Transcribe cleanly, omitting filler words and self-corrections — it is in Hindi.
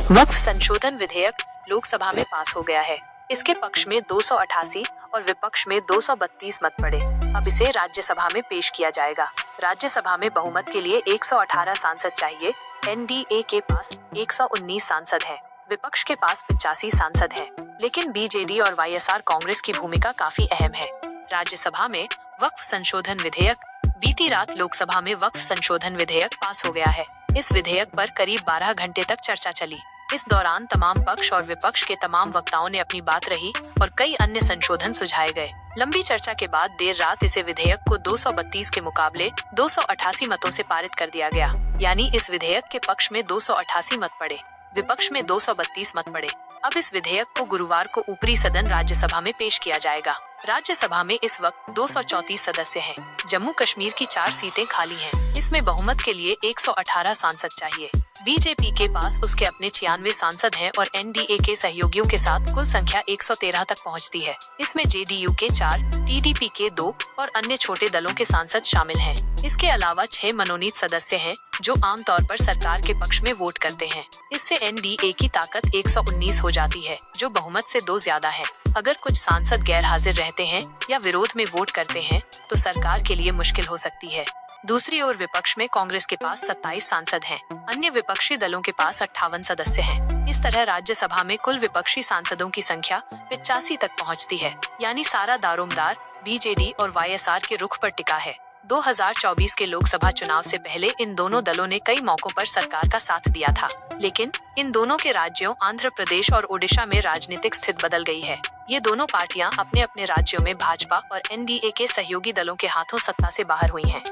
वक्फ संशोधन विधेयक लोकसभा में पास हो गया है। इसके पक्ष में 288 और विपक्ष में 232 मत पड़े। अब इसे राज्यसभा में पेश किया जाएगा। राज्यसभा में बहुमत के लिए 118 सांसद चाहिए। एनडीए के पास 119 सांसद हैं, विपक्ष के पास 85 सांसद हैं, लेकिन बीजेडी और वाईएसआर कांग्रेस की भूमिका काफी अहम है। राज्यसभा में वक्फ संशोधन विधेयक। बीती रात लोकसभा में वक्फ संशोधन विधेयक पास हो गया है। इस विधेयक पर करीब 12 घंटे तक चर्चा चली। इस दौरान तमाम पक्ष और विपक्ष के तमाम वक्ताओं ने अपनी बात रही और कई अन्य संशोधन सुझाए गए। लंबी चर्चा के बाद देर रात इसे विधेयक को 232 के मुकाबले 288 मतों से पारित कर दिया गया। यानी इस विधेयक के पक्ष में 288 मत पड़े, विपक्ष में 232 मत पड़े। अब इस विधेयक को गुरुवार को ऊपरी सदन राज्यसभा में पेश किया जाएगा। राज्यसभा में इस वक्त 234 सदस्य हैं। जम्मू कश्मीर की 4 सीटें खाली हैं। इसमें बहुमत के लिए 118 सांसद चाहिए। बीजेपी के पास उसके अपने 96 सांसद हैं और एनडीए के सहयोगियों के साथ कुल संख्या 113 तक पहुंचती है। इसमें जेडीयू के 4, टीडीपी के 2 और अन्य छोटे दलों के सांसद शामिल हैं। इसके अलावा 6 मनोनीत सदस्य हैं जो आमतौर पर सरकार के पक्ष में वोट करते हैं। इससे एनडीए की ताकत 119 हो जाती है, जो बहुमत से 2 ज्यादा है। अगर कुछ सांसद गैर हाजिर रहते हैं या विरोध में वोट करते हैं तो सरकार के लिए मुश्किल हो सकती है। दूसरी ओर विपक्ष में कांग्रेस के पास 27 सांसद हैं, अन्य विपक्षी दलों के पास 58 सदस्य हैं। इस तरह राज्यसभा में कुल विपक्षी सांसदों की संख्या 85 तक पहुंचती है। यानी सारा दारोमदार बीजेडी और वाईएसआर के रुख पर टिका है। 2024 के लोकसभा चुनाव से पहले इन दोनों दलों ने कई मौकों पर सरकार का साथ दिया था, लेकिन इन दोनों के राज्यों आंध्र प्रदेश और ओडिशा में राजनीतिक स्थिति बदल गई है। ये दोनों पार्टियां अपने अपने राज्यों में भाजपा और एनडीए के सहयोगी दलों के हाथों सत्ता से बाहर हुई हैं।